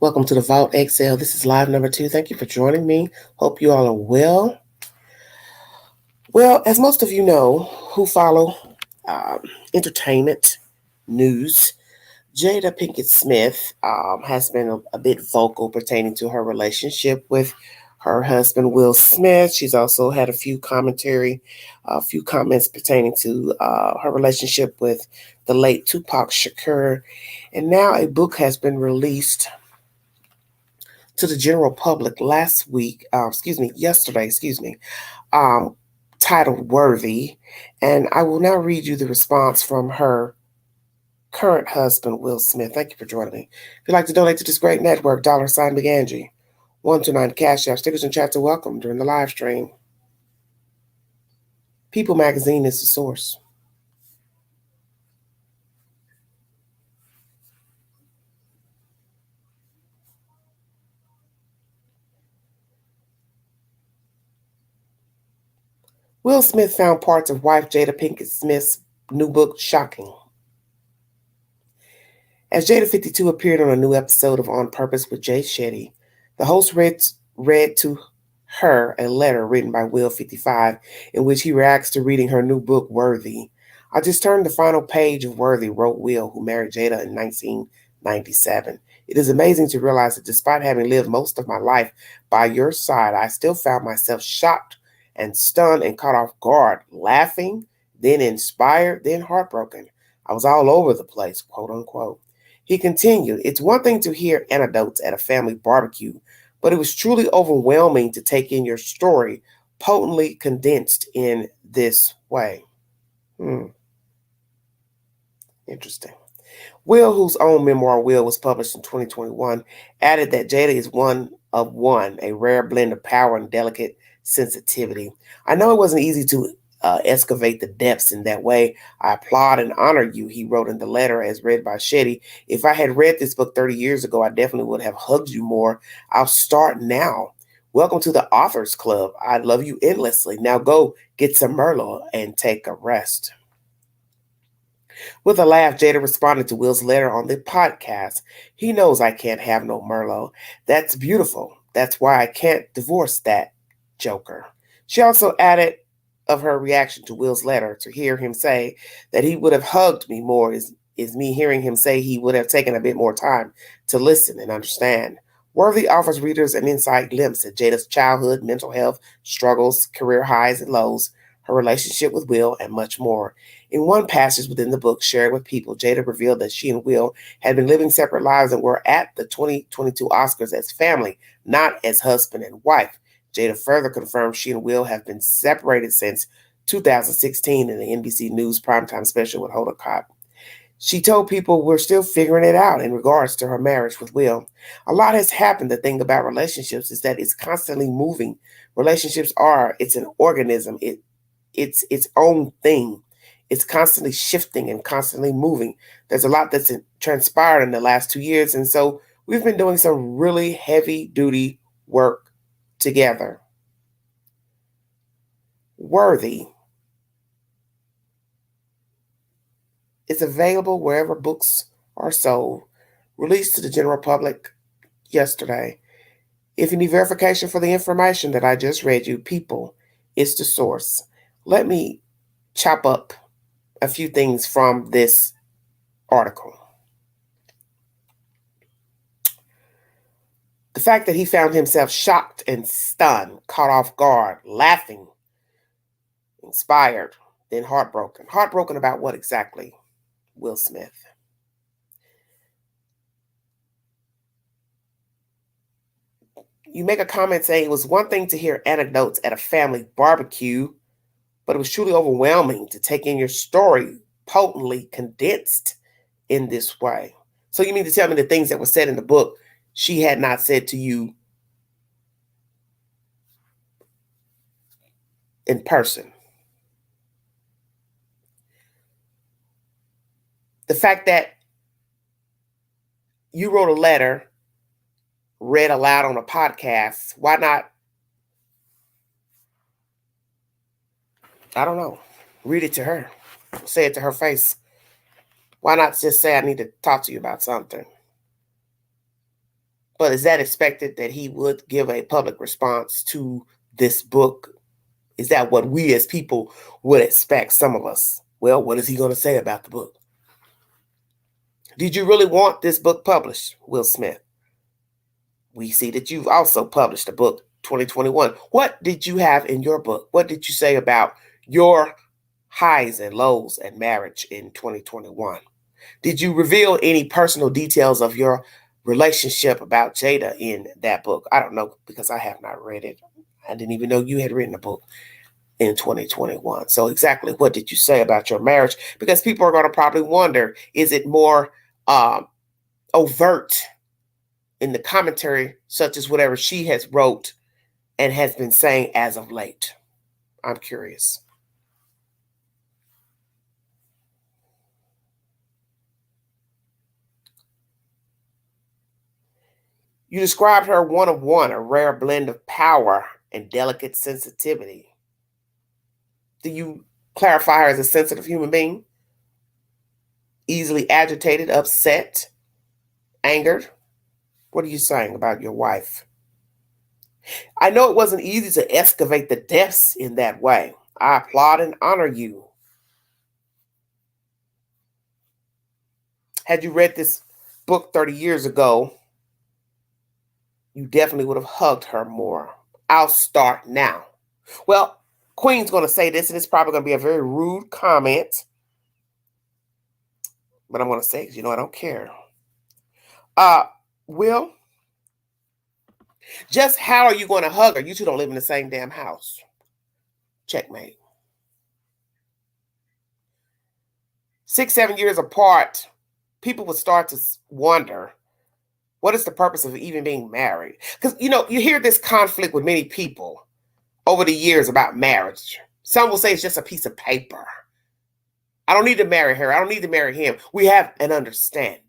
Welcome to the Vault Excel. This is live number 2. Thank you for joining me. Hope you all are well. Well, as most of you know who follow um, entertainment news, Jada Pinkett Smith has been a bit vocal pertaining to her relationship with her husband, Will Smith. She's also had a few comments pertaining to her relationship with the late Tupac Shakur. And now a book has been released to the general public yesterday, um, titled Worthy. And I will now read you the response from her current husband, Will Smith. Thank you for joining me. If you'd like to donate to this great network, $McAngie, 129 Cash App, stickers and chats are welcome during the live stream. People Magazine is the source. Will Smith found parts of wife Jada Pinkett Smith's new book shocking. As Jada 52 appeared on a new episode of On Purpose with Jay Shetty, the host read to her a letter written by Will 55 in which he reacts to reading her new book, Worthy. I just turned the final page of Worthy, wrote Will, who married Jada in 1997. It is amazing to realize that despite having lived most of my life by your side, I still found myself shocked and stunned and caught off guard, laughing, then inspired, then heartbroken. I was all over the place, quote unquote. He continued, it's one thing to hear anecdotes at a family barbecue, but it was truly overwhelming to take in your story potently condensed in this way. Interesting. Will, whose own memoir, Will, was published in 2021, added that Jada is one of one, a rare blend of power and delicate sensitivity. I know it wasn't easy to excavate the depths in that way. I applaud and honor you, he wrote in the letter as read by Shetty. If I had read this book 30 years ago, I definitely would have hugged you more. I'll start now. Welcome to the Authors Club. I love you endlessly. Now go get some Merlot and take a rest. With a laugh, Jada responded to Will's letter on the podcast. He knows I can't have no Merlot. That's beautiful. That's why I can't divorce that joker. She also added of her reaction to Will's letter to hear him say that he would have hugged me more is me hearing him say he would have taken a bit more time to listen and understand. Worthy offers readers an inside glimpse at Jada's childhood, mental health, struggles, career highs and lows, her relationship with Will, and much more. In one passage within the book shared with People, Jada revealed that she and Will had been living separate lives and were at the 2022 Oscars as family, not as husband and wife. Jada further confirmed she and Will have been separated since 2016 in the NBC News primetime special with Hoda Kotb. She told People we're still figuring it out in regards to her marriage with Will. A lot has happened. The thing about relationships is that it's constantly moving. It's an organism. It's its own thing. It's constantly shifting and constantly moving. There's a lot that's transpired in the last 2 years. And so we've been doing some really heavy duty work together. Worthy is available wherever books are sold, released to the general public yesterday. If you need verification for the information that I just read you, People is the source. Let me chop up a few things from this article. The fact that he found himself shocked and stunned, caught off guard, laughing, inspired, then heartbroken. Heartbroken about what exactly? Will Smith. You make a comment saying it was one thing to hear anecdotes at a family barbecue, but it was truly overwhelming to take in your story potently condensed in this way. So you mean to tell me the things that were said in the book she had not said to you in person? The fact that you wrote a letter, read aloud on a podcast, why not, I don't know, read it to her, say it to her face? Why not just say, I need to talk to you about something? But is that expected that he would give a public response to this book? Is that what we as people would expect, some of us? Well, what is he going to say about the book? Did you really want this book published, Will Smith? We see that you've also published a book, 2021. What did you have in your book? What did you say about your highs and lows and marriage in 2021? Did you reveal any personal details of your relationship about Jada in that book? I don't know because I have not read it. I didn't even know you had written a book in 2021. So exactly what did you say about your marriage? Because people are going to probably wonder, is it more overt in the commentary, such as whatever she has wrote and has been saying as of late? I'm curious. You described her one of one, a rare blend of power and delicate sensitivity. Do you clarify her as a sensitive human being? Easily agitated, upset, angered? What are you saying about your wife? I know it wasn't easy to excavate the depths in that way. I applaud and honor you. Had you read this book 30 years ago, you definitely would have hugged her more. I'll start now. Well, Queen's going to say this, and it's probably going to be a very rude comment, but I'm going to say it because I don't care. Will, just how are you going to hug her? You two don't live in the same damn house. Checkmate. 6, 7 years apart, people would start to wonder, what is the purpose of even being married? Because, you hear this conflict with many people over the years about marriage. Some will say it's just a piece of paper. I don't need to marry her. I don't need to marry him. We have an understanding.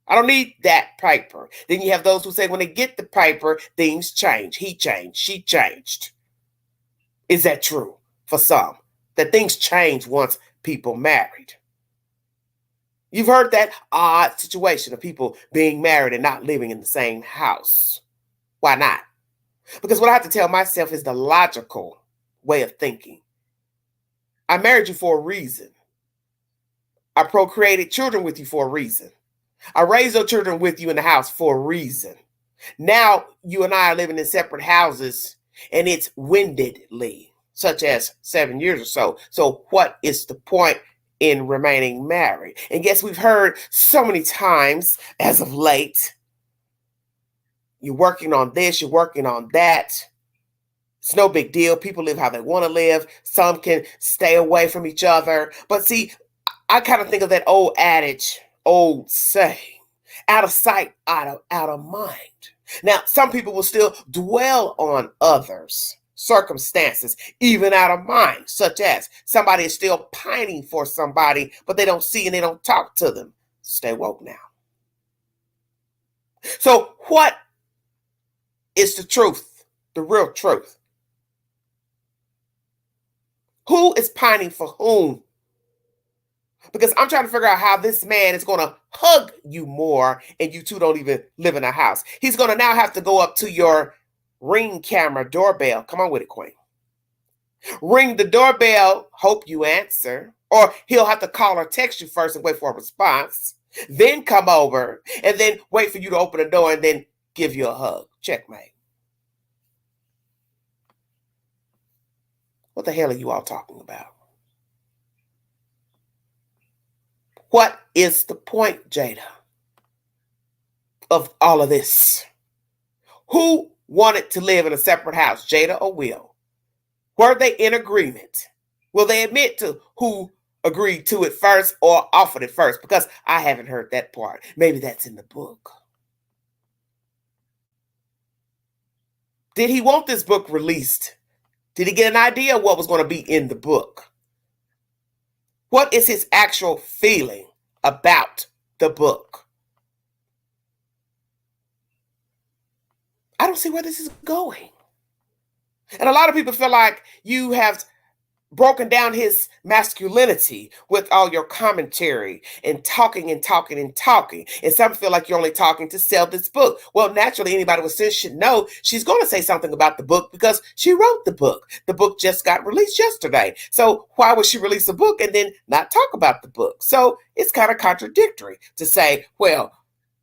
I don't need that paper. Then you have those who say when they get the paper, things change. He changed. She changed. Is that true for some? That things change once people married? You've heard that odd situation of people being married and not living in the same house. Why not? Because what I have to tell myself is the logical way of thinking. I married you for a reason. I procreated children with you for a reason. I raised those children with you in the house for a reason. Now you and I are living in separate houses and it's windedly, such as 7 years or so. So what is the point in remaining married? And guess we've heard so many times as of late, you're working on this, you're working on that. It's no big deal. People live how they want to live. Some can stay away from each other. But see, I kind of think of that old adage, old saying, out of sight, out of mind. Now, some people will still dwell on others' circumstances, even out of mind, such as somebody is still pining for somebody, but they don't see and they don't talk to them. Stay woke now. So what is the truth, the real truth? Who is pining for whom? Because I'm trying to figure out how this man is going to hug you more and you two don't even live in a house. He's going to now have to go up to your Ring camera doorbell. Come on with it, Queen. Ring the doorbell, hope you answer. Or he'll have to call or text you first and wait for a response. Then come over and then wait for you to open the door and then give you a hug. Checkmate. What the hell are you all talking about? What is the point, Jada, of all of this? Who wanted to live in a separate house, Jada or Will? Were they in agreement? Will they admit to who agreed to it first or offered it first? Because I haven't heard that part. Maybe that's in the book. Did he want this book released? Did he get an idea of what was going to be in the book? What is his actual feeling about the book? I don't see where this is going. And a lot of people feel like you have broken down his masculinity with all your commentary and talking and talking and talking. And some feel like you're only talking to sell this book. Well, naturally, anybody with sense should know she's going to say something about the book because she wrote the book. The book just got released yesterday. So why would she release a book and then not talk about the book? So it's kind of contradictory to say, well,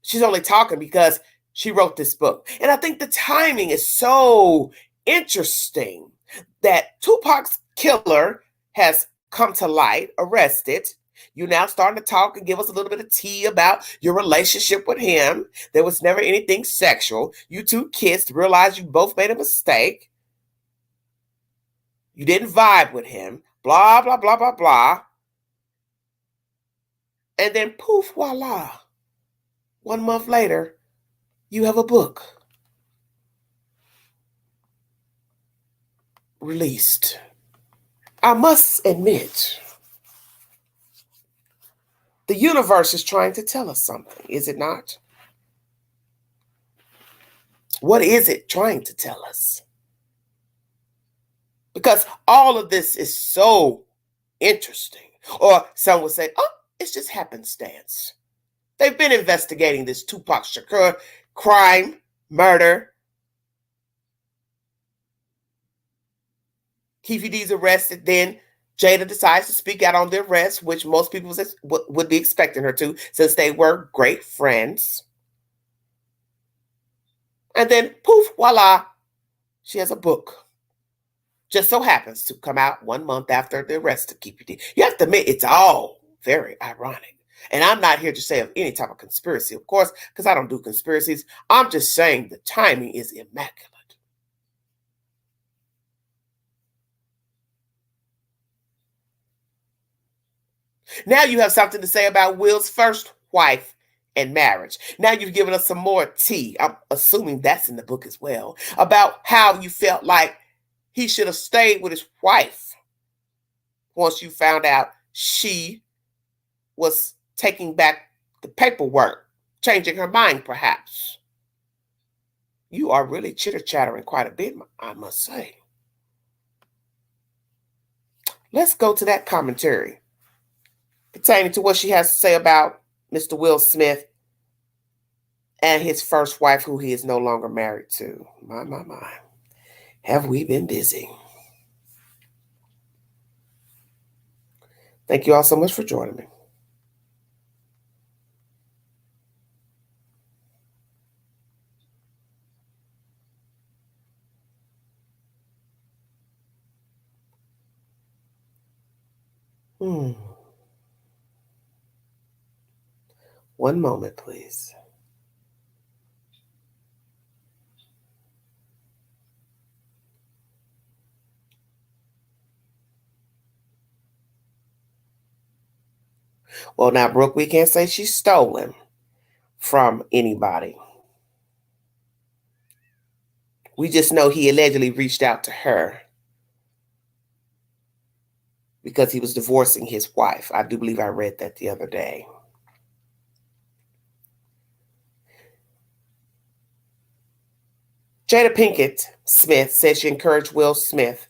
she's only talking because she wrote this book. And I think the timing is so interesting that Tupac's killer has come to light, arrested. You're now starting to talk and give us a little bit of tea about your relationship with him. There was never anything sexual. You two kissed, realized you both made a mistake. You didn't vibe with him. Blah, blah, blah, blah, blah. And then poof, voila. 1 month later, you have a book released. I must admit, the universe is trying to tell us something, is it not? What is it trying to tell us? Because all of this is so interesting. Or some would say, oh, it's just happenstance. They've been investigating this Tupac Shakur crime, murder. Keefe D's arrested, then Jada decides to speak out on the arrest, which most people would be expecting her to, since they were great friends. And then, poof, voila, she has a book. Just so happens to come out 1 month after the arrest of Keefe D. You have to admit, it's all very ironic. And I'm not here to say of any type of conspiracy, of course, because I don't do conspiracies. I'm just saying the timing is immaculate. Now you have something to say about Will's first wife and marriage. Now you've given us some more tea. I'm assuming that's in the book as well, about how you felt like he should have stayed with his wife once you found out she was taking back the paperwork, changing her mind perhaps. You are really chitter-chattering quite a bit, I must say. Let's go to that commentary pertaining to what she has to say about Mr. Will Smith and his first wife, who he is no longer married to. My. Have we been busy? Thank you all so much for joining me. One moment, please. Well, now, Brooke, we can't say she's stolen from anybody. We just know he allegedly reached out to her because he was divorcing his wife. I do believe I read that the other day. Jada Pinkett Smith says she encouraged Will Smith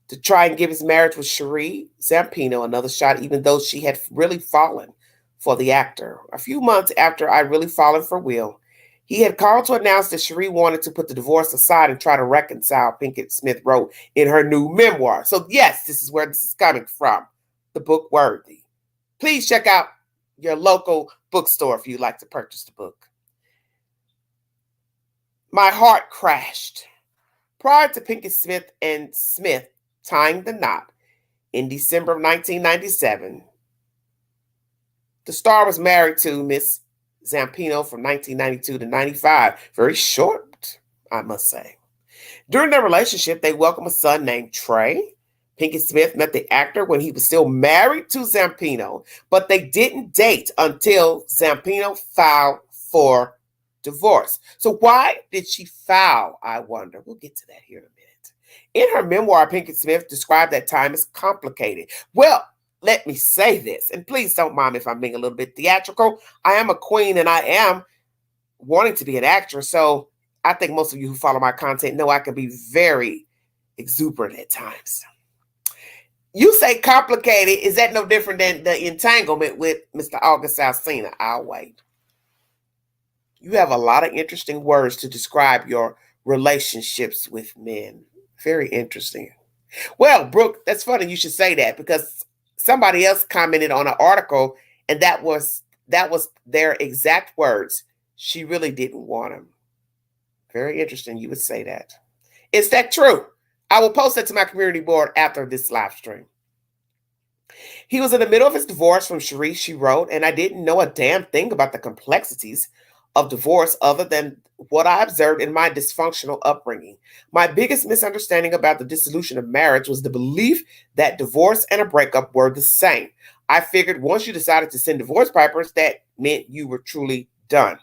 to try and give his marriage with Cherie Zampino another shot, even though she had really fallen for the actor. A few months after I'd really fallen for Will, he had called to announce that Cherie wanted to put the divorce aside and try to reconcile, Pinkett Smith wrote in her new memoir. So yes, this is where this is coming from, the book Worthy. Please check out your local bookstore if you'd like to purchase the book. My heart crashed. Prior to Pinkett Smith and Smith tying the knot in December of 1997, the star was married to Miss Zampino from 1992 to 95. Very short, I must say. During their relationship, they welcomed a son named Trey. Pinkett Smith met the actor when he was still married to Zampino, but they didn't date until Zampino filed for divorce. So why did she file, I wonder? We'll get to that here in a minute. In her memoir, Pinkett Smith described that time as complicated. Well, let me say this, and please don't mind if I'm being a little bit theatrical. I am a queen and I am wanting to be an actress, so I think most of you who follow my content know I can be very exuberant at times. You say complicated. Is that no different than the entanglement with Mr. August Alsina? I'll wait. You have a lot of interesting words to describe your relationships with men. Very interesting. Well, Brooke, that's funny you should say that because somebody else commented on an article and that was their exact words. She really didn't want him. Very interesting you would say that. Is that true? I will post that to my community board after this live stream. He was in the middle of his divorce from Cherie, she wrote, and I didn't know a damn thing about the complexities of divorce other than what I observed in my dysfunctional upbringing. My biggest misunderstanding about the dissolution of marriage was the belief that divorce and a breakup were the same. I figured once you decided to send divorce papers, that meant you were truly done.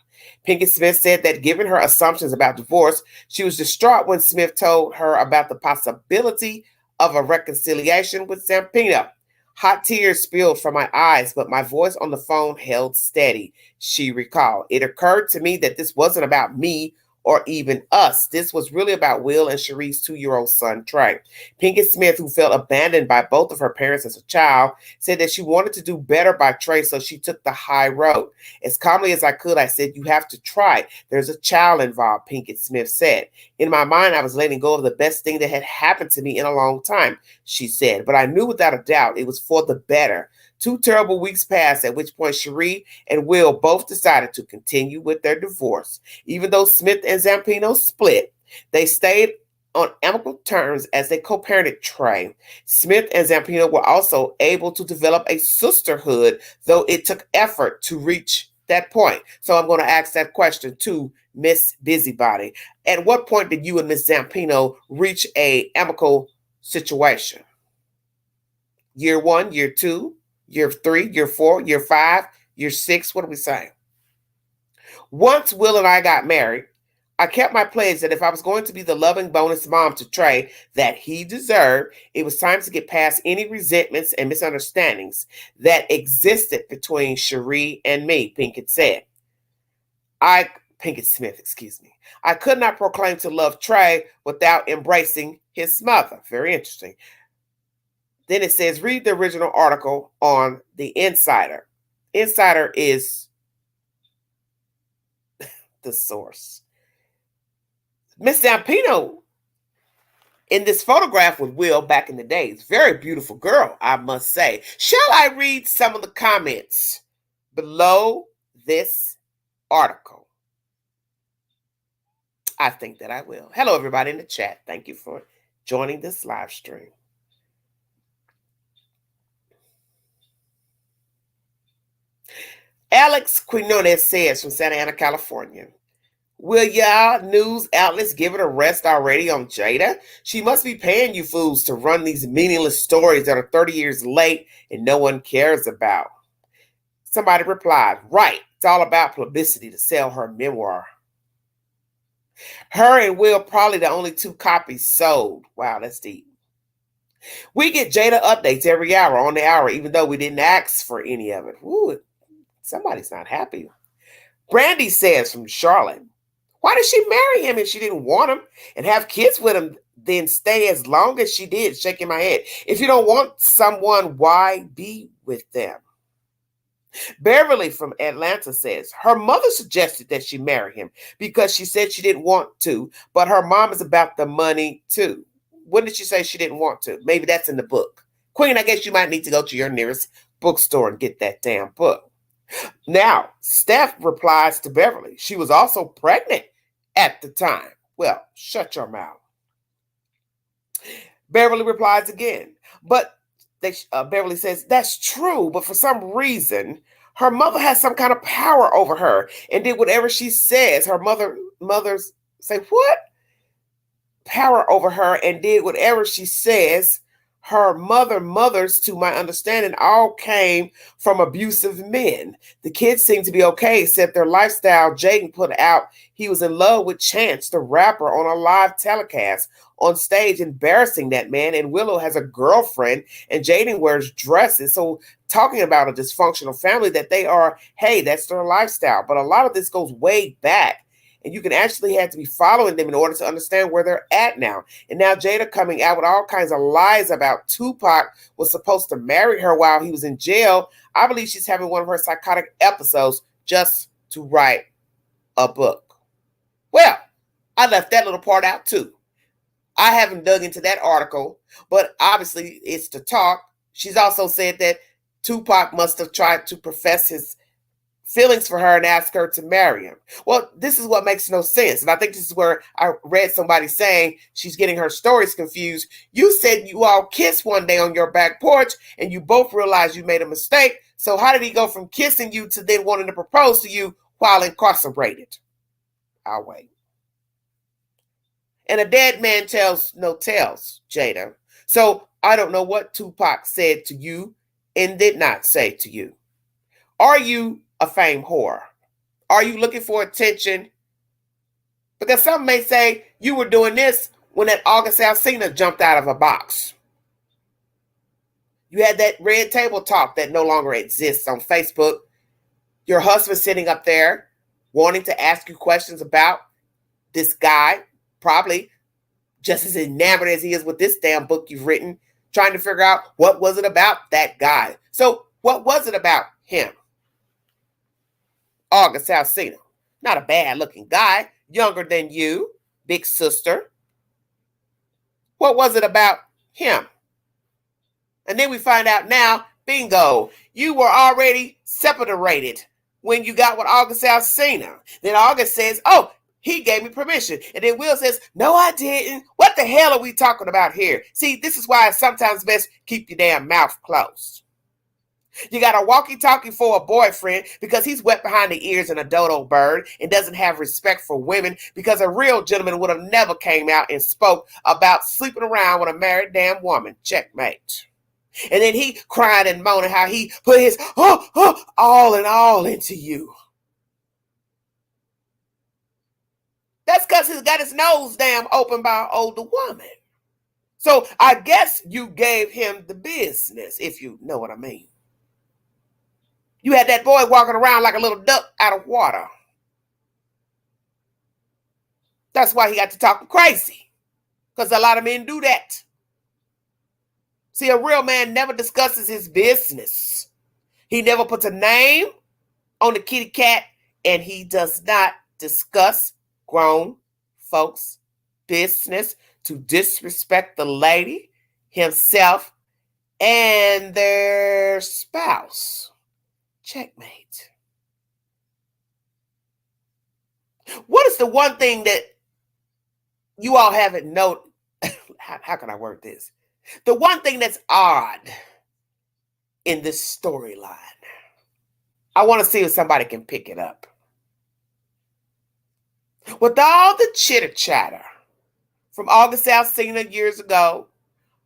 Pinkett Smith said that given her assumptions about divorce, she was distraught when Smith told her about the possibility of a reconciliation with Zampino. Hot tears spilled from my eyes, but my voice on the phone held steady, she recalled. It occurred to me that this wasn't about me or even us. This was really about Will and Cherie's 2-year-old son, Trey. Pinkett Smith, who felt abandoned by both of her parents as a child, said that she wanted to do better by Trey, so she took the high road. As calmly as I could, I said, "You have to try. There's a child involved," Pinkett Smith said. In my mind, I was letting go of the best thing that had happened to me in a long time, she said. But I knew without a doubt it was for the better. 2 terrible weeks passed, at which point Cherie and Will both decided to continue with their divorce. Even though Smith and Zampino split, they stayed on amicable terms as they co-parented Trey. Smith and Zampino were also able to develop a sisterhood, though it took effort to reach that point. So I'm going to ask that question to Miss Busybody. At what point did you and Miss Zampino reach a amicable situation? Year 1, year 2, year 3, year 4, year 5, year 6? What are we saying? Once Will and I got married, I kept my pledge that if I was going to be the loving bonus mom to Trey that he deserved, it was time to get past any resentments and misunderstandings that existed between Cherie and me, Pinkett said. Pinkett Smith, excuse me. I could not proclaim to love Trey without embracing his mother. Very interesting. Then it says, read the original article on The Insider. Insider is the source. Miss Zampino, in this photograph with Will back in the days, very beautiful girl, I must say. Shall I read some of the comments below this article? I think that I will. Hello, everybody in the chat. Thank you for joining this live stream. Alex Quinones says from Santa Ana, California, will y'all news outlets give it a rest already on Jada? She must be paying you fools to run these meaningless stories that are 30 years late and no one cares about. Somebody replied, right, it's all about publicity to sell her memoir. Her and Will probably the only 2 copies sold. Wow, that's deep. We get Jada updates every hour on the hour, even though we didn't ask for any of it. Ooh, somebody's not happy. Brandy says from Charlotte, why did she marry him if she didn't want him and have kids with him, then stay as long as she did? Shaking my head. If you don't want someone, why be with them? Beverly from Atlanta says, her mother suggested that she marry him because she said she didn't want to, but her mom is about the money too. When did she say she didn't want to? Maybe that's in the book. Queen, I guess you might need to go to your nearest bookstore and get that damn book. Now, Steph replies to Beverly. She was also pregnant at the time. Well, shut your mouth. Beverly replies again. But Beverly says, that's true, but for some reason, her mother has some kind of power over her and did whatever she says. Her mothers say, what? Power over her and did whatever she says. Her mothers, to my understanding, all came from abusive men. The kids seem to be okay, except their lifestyle. Jaden put out he was in love with Chance, the rapper, on a live telecast on stage, embarrassing that man. And Willow has a girlfriend, and Jaden wears dresses. So talking about a dysfunctional family that they are, hey, that's their lifestyle. But a lot of this goes way back. And you can actually have to be following them in order to understand where they're at now. And now Jada coming out with all kinds of lies about Tupac was supposed to marry her while he was in jail. I believe she's having one of her psychotic episodes just to write a book. Well, I left that little part out too. I haven't dug into that article, but obviously it's to talk. She's also said that Tupac must have tried to profess his feelings for her and ask her to marry him. Well, this is what makes no sense. And I think this is where I read somebody saying she's getting her stories confused. You said you all kissed one day on your back porch and you both realized you made a mistake. So how did he go from kissing you to then wanting to propose to you while incarcerated? I'll wait. And a dead man tells no tales, Jada. So I don't know what Tupac said to you and did not say to you. Are you a fame whore? Are you looking for attention? Because some may say you were doing this when that August Alsina jumped out of a box. You had that red table talk that no longer exists on Facebook. Your husband sitting up there wanting to ask you questions about this guy, probably just as enamored as he is with this damn book you've written, trying to figure out what was it about that guy. So what was it about him? August Alsina, not a bad looking guy, younger than you, big sister. What was it about him? And then we find out now, bingo, you were already separated when you got with August Alsina. Then August says, oh, he gave me permission. And then Will says, no, I didn't. What the hell are we talking about here? See, this is why it's sometimes best keep your damn mouth closed. You got a walkie-talkie for a boyfriend because he's wet behind the ears and a dodo bird and doesn't have respect for women, because a real gentleman would have never came out and spoke about sleeping around with a married damn woman. Checkmate. And then he crying and moaning how he put his all in all into you. That's because he's got his nose damn open by an older woman. So I guess you gave him the business, if you know what I mean. You had that boy walking around like a little duck out of water. That's why he got to talking crazy, because a lot of men do that. See, a real man never discusses his business. He never puts a name on the kitty cat, and he does not discuss grown folks' business to disrespect the lady, himself, and their spouse. Checkmate. What is the one thing that you all haven't noted? How can I word this? The one thing that's odd in this storyline. I want to see if somebody can pick it up. With all the chitter chatter from August Alsina years ago,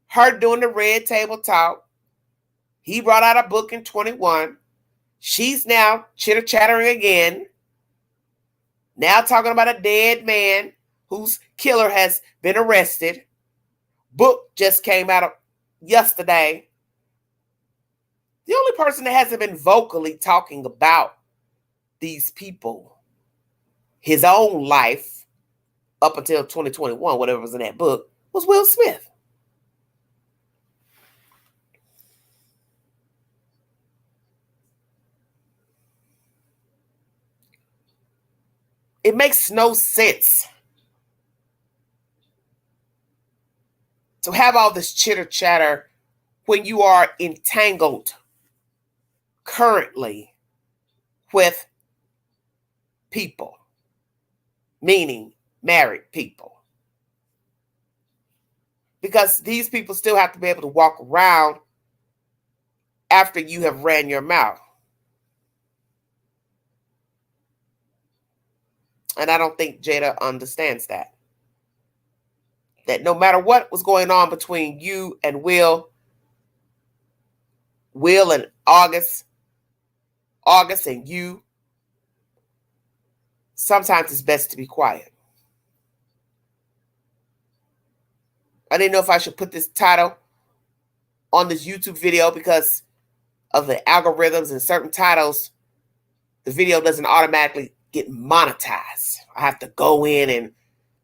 her doing the red table talk, he brought out a book in 21. She's now chitter chattering again. Now talking about a dead man whose killer has been arrested. Book just came out yesterday. The only person that hasn't been vocally talking about these people, his own life, up until 2021, whatever was in that book, was Will Smith. It makes no sense to have all this chitter chatter when you are entangled currently with people, meaning married people. Because these people still have to be able to walk around after you have ran your mouth. And I don't think Jada understands that. That no matter what was going on between you and Will and August and you, sometimes it's best to be quiet. I didn't know if I should put this title on this YouTube video because of the algorithms and certain titles. The video doesn't automatically get monetized. I have to go in and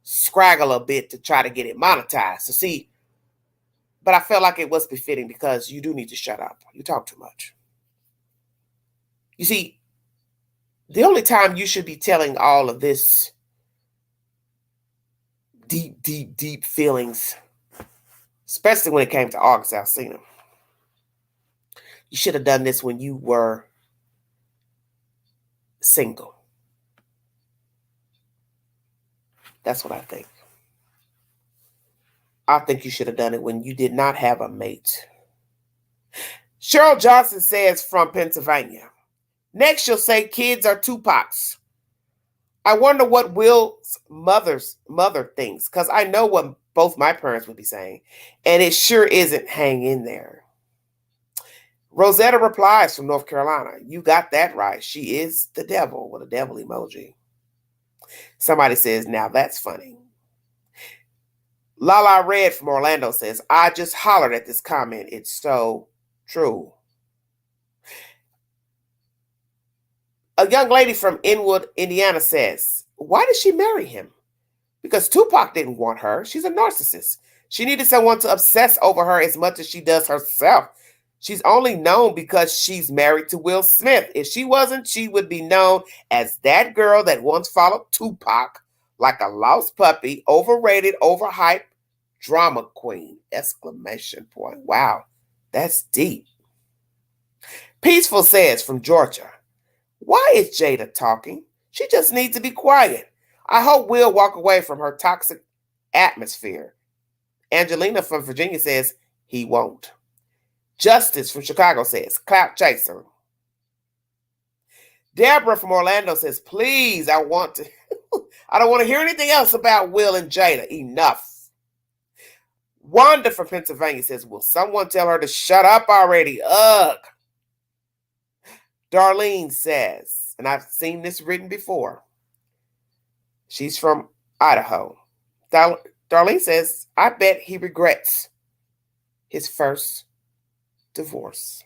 scraggle a bit to try to get it monetized. So see, but I felt like it was befitting because you do need to shut up. You talk too much. You see, the only time you should be telling all of this deep, deep, deep feelings, especially when it came to August Alsina, you should have done this when you were single. That's what I think. I think you should have done it when you did not have a mate. Cheryl Johnson says from Pennsylvania, next you'll say kids are Tupac's. I wonder what Will's mother thinks, because I know what both my parents would be saying, and it sure isn't hang in there. Rosetta replies from North Carolina, you got that right. She is the devil, with a devil emoji. Somebody says, now that's funny. Lala Red from Orlando says, I just hollered at this comment. It's so true. A young lady from Inwood, Indiana says, why did she marry him? Because Tupac didn't want her. She's a narcissist. She needed someone to obsess over her as much as she does herself. She's only known because she's married to Will Smith. If she wasn't, she would be known as that girl that once followed Tupac like a lost puppy, overrated, overhyped drama queen! Exclamation point. Wow, that's deep. Peaceful says from Georgia, why is Jada talking? She just needs to be quiet. I hope Will walk away from her toxic atmosphere. Angelina from Virginia says he won't. Justice from Chicago says, clap chaser. Deborah from Orlando says, please, I don't want to hear anything else about Will and Jada. Enough. Wanda from Pennsylvania says, will someone tell her to shut up already? Ugh. Darlene says, and I've seen this written before. She's from Idaho. Darlene says, I bet he regrets his first divorce.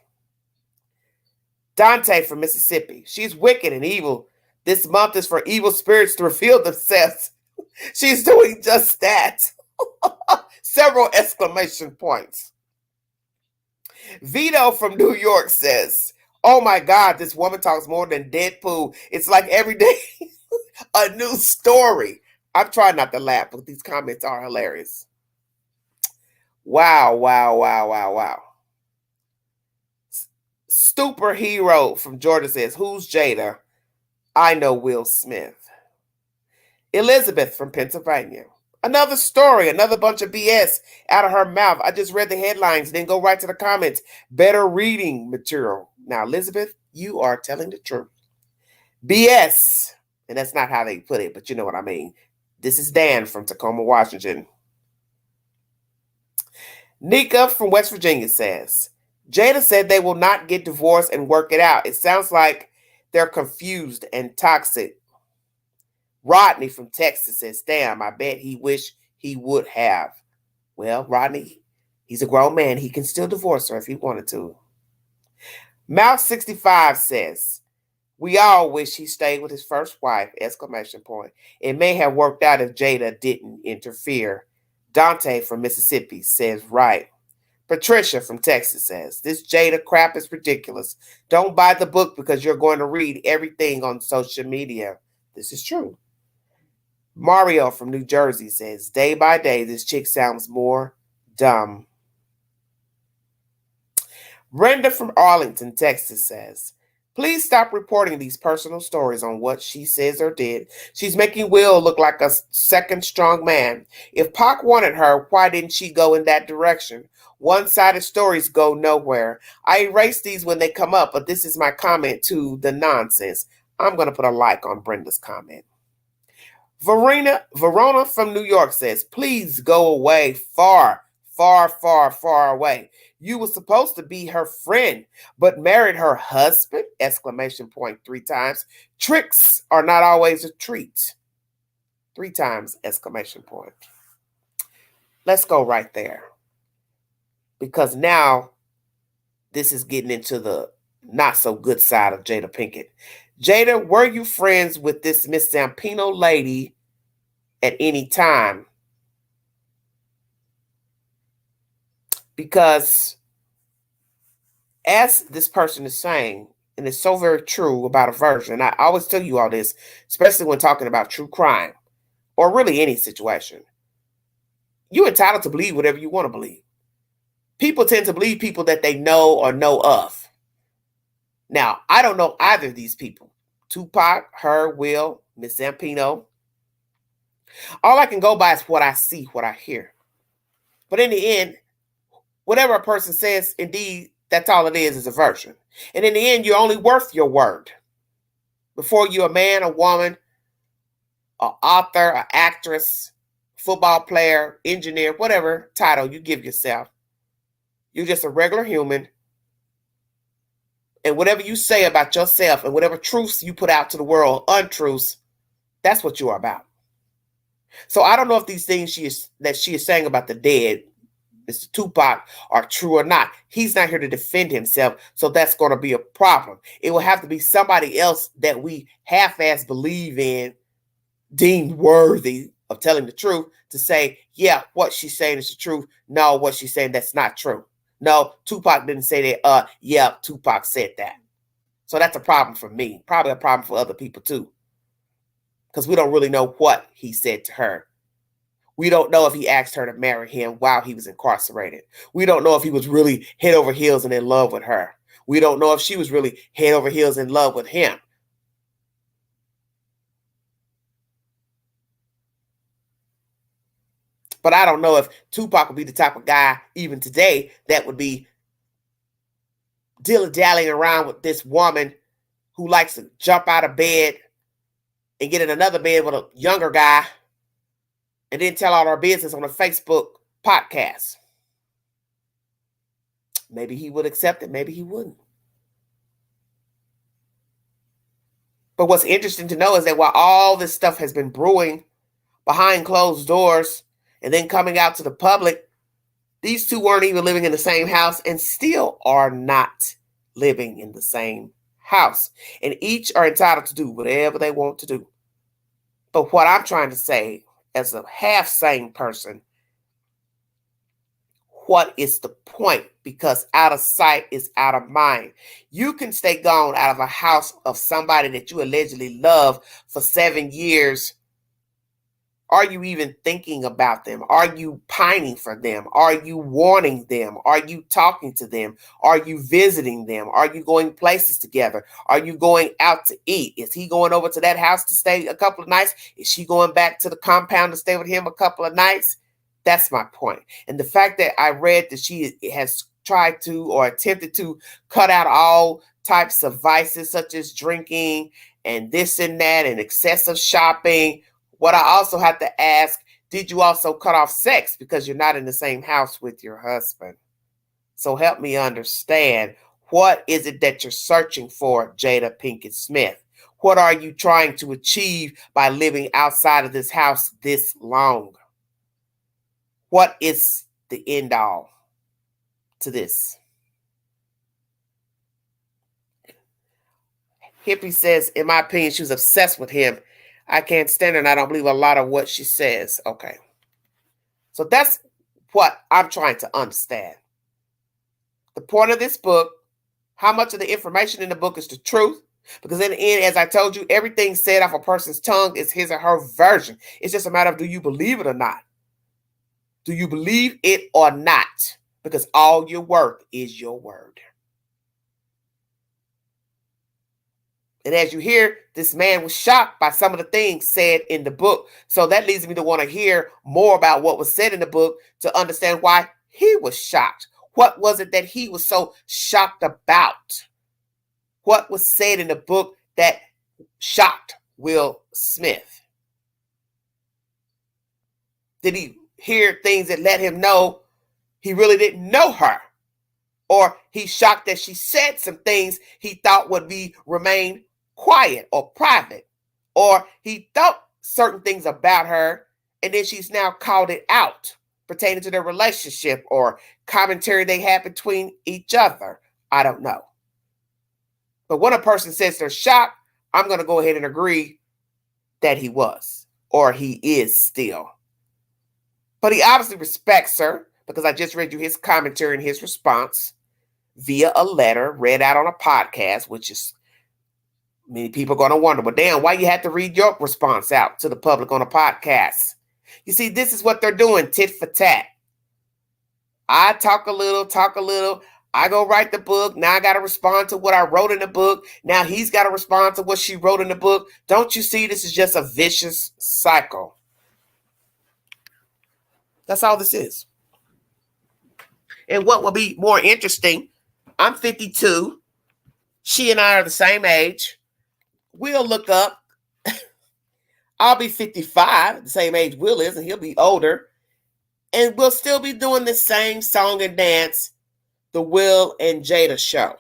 Dante from Mississippi. She's wicked and evil. This month is for evil spirits to reveal themselves. She's doing just that. Several exclamation points. Vito from New York says, oh my God, this woman talks more than Deadpool. It's like every day a new story. I'm trying not to laugh, but these comments are hilarious. Wow, wow, wow, wow, wow. Stupor Hero from Georgia says, who's Jada? I know Will Smith. Elizabeth from Pennsylvania. Another story, another bunch of BS out of her mouth. I just read the headlines, then go right to the comments. Better reading material. Now, Elizabeth, you are telling the truth. BS. And that's not how they put it, but you know what I mean. This is Dan from Tacoma, Washington. Nika from West Virginia says, Jada said they will not get divorced and work it out. It sounds like they're confused and toxic. Rodney from Texas says, damn, I bet he wish he would have. Well, Rodney, he's a grown man. He can still divorce her if he wanted to. Mouse 65 says, we all wish he stayed with his first wife, exclamation point. It may have worked out if Jada didn't interfere. Dante from Mississippi says, right. Patricia from Texas says, this Jada crap is ridiculous. Don't buy the book because you're going to read everything on social media. This is true. Mario from New Jersey says, day by day, this chick sounds more dumb. Brenda from Arlington, Texas says, please stop reporting these personal stories on what she says or did. She's making Will look like a second strong man. If Pac wanted her, why didn't she go in that direction? One-sided stories go nowhere. I erase these when they come up, but this is my comment to the nonsense. I'm going to put a like on Brenda's comment. Verona from New York says, please go away far, far, far, far away. You were supposed to be her friend, but married her husband, exclamation point 3 times. Tricks are not always a treat. 3 times, exclamation point. Let's go right there. Because now this is getting into the not so good side of Jada Pinkett. Jada, were you friends with this Miss Zampino lady at any time? Because as this person is saying, and it's so very true about a virgin, and I always tell you all this, especially when talking about true crime or really any situation, you're entitled to believe whatever you want to believe. People tend to believe people that they know or know of. Now, I don't know either of these people. Tupac, her, Will, Miss Zampino. All I can go by is what I see, what I hear. But in the end, whatever a person says, indeed, that's all it is a version. And in the end, you're only worth your word. Before you're a man, a woman, an author, an actress, football player, engineer, whatever title you give yourself, you're just a regular human. And whatever you say about yourself and whatever truths you put out to the world, untruths, that's what you are about. So I don't know if these things she is saying about the dead, Mr. Tupac, are true or not. He's not here to defend himself, so that's going to be a problem. It will have to be somebody else that we half-ass believe in, deemed worthy of telling the truth, to say, yeah, what she's saying is the truth. No, what she's saying, that's not true. No, Tupac didn't say that. Yeah, Tupac said that. So that's a problem for me. Probably a problem for other people too. Because we don't really know what he said to her. We don't know if he asked her to marry him while he was incarcerated. We don't know if he was really head over heels and in love with her. We don't know if she was really head over heels in love with him. But I don't know if Tupac would be the type of guy, even today, that would be dilly-dallying around with this woman who likes to jump out of bed and get in another bed with a younger guy and then tell all our business on a Facebook podcast. Maybe he would accept it, maybe he wouldn't. But what's interesting to know is that while all this stuff has been brewing behind closed doors and then coming out to the public, these two weren't even living in the same house and still are not living in the same house. And each are entitled to do whatever they want to do. But what I'm trying to say, as a half-sane person, what is the point? Because out of sight is out of mind. You can stay gone out of a house of somebody that you allegedly love for 7 years. Are you even thinking about them? Are you pining for them? Are you wanting them? Are you talking to them? Are you visiting them? Are you going places together? Are you going out to eat? Is he going over to that house to stay a couple of nights? Is she going back to the compound to stay with him a couple of nights? That's my point. And the fact that I read that she has tried to or attempted to cut out all types of vices such as drinking and this and that and excessive shopping. What I also have to ask, did you also cut off sex because you're not in the same house with your husband? So help me understand, what is it that you're searching for, Jada Pinkett Smith? What are you trying to achieve by living outside of this house this long? What is the end all to this? Hippie says, in my opinion, she was obsessed with him. I can't stand her and I don't believe a lot of what she says. Okay. So that's what I'm trying to understand. The point of this book, how much of the information in the book is the truth? Because in the end, as I told you, everything said off a person's tongue is his or her version. It's just a matter of, do you believe it or not? Do you believe it or not? Because all your worth is your word. And as you hear, this man was shocked by some of the things said in the book. So that leads me to want to hear more about what was said in the book to understand why he was shocked. What was it that he was so shocked about? What was said in the book that shocked Will Smith? Did he hear things that let him know he really didn't know her? Or he's shocked that she said some things he thought would remain quiet or private, or he thought certain things about her and then she's now called it out pertaining to their relationship or commentary they had between each other. I don't know. But when a person says they're shocked I'm going to go ahead and agree that he was, or he is still. But he obviously respects her, because I just read you his commentary and his response via a letter read out on a podcast, which is, many people are going to wonder, well, damn, why you had to read your response out to the public on a podcast? You see, this is what they're doing, tit for tat. I talk a little. I go write the book. Now I got to respond to what I wrote in the book. Now he's got to respond to what she wrote in the book. Don't you see, this is just a vicious cycle? That's all this is. And what will be more interesting, I'm 52. She and I are the same age. We'll look up. I'll be 55, the same age Will is, and he'll be older. And we'll still be doing the same song and dance, the Will and Jada show.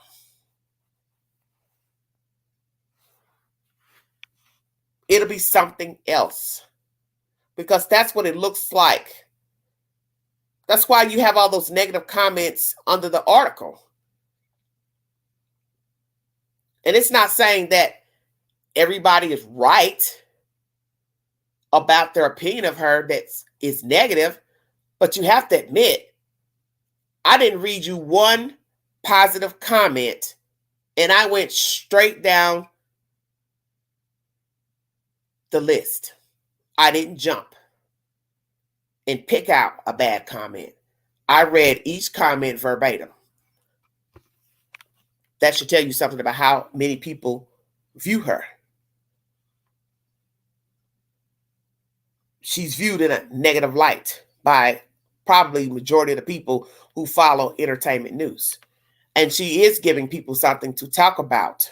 It'll be something else, because that's what it looks like. That's why you have all those negative comments under the article. And it's not saying that everybody is right about their opinion of her that is negative, but you have to admit, I didn't read you one positive comment, and I went straight down the list. I didn't jump and pick out a bad comment. I read each comment verbatim. That should tell you something about how many people view her. She's viewed in a negative light by probably the majority of the people who follow entertainment news. And she is giving people something to talk about.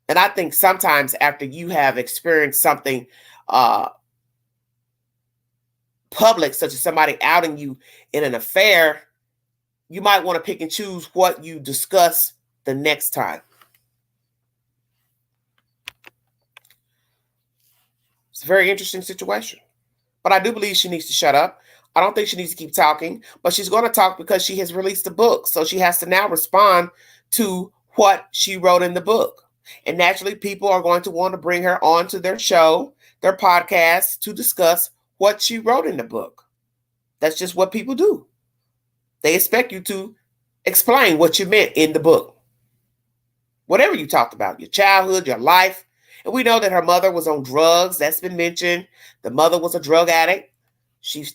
And I think sometimes after you have experienced something public, such as somebody outing you in an affair, you might want to pick and choose what you discuss the next time. It's a very interesting situation. But I do believe she needs to shut up. I don't think she needs to keep talking, but she's going to talk because she has released a book. So she has to now respond to what she wrote in the book. And naturally, people are going to want to bring her onto their show, their podcast, to discuss what she wrote in the book. That's just what people do. They expect you to explain what you meant in the book. Whatever you talked about, your childhood, your life. And we know that her mother was on drugs. That's been mentioned. The mother was a drug addict. She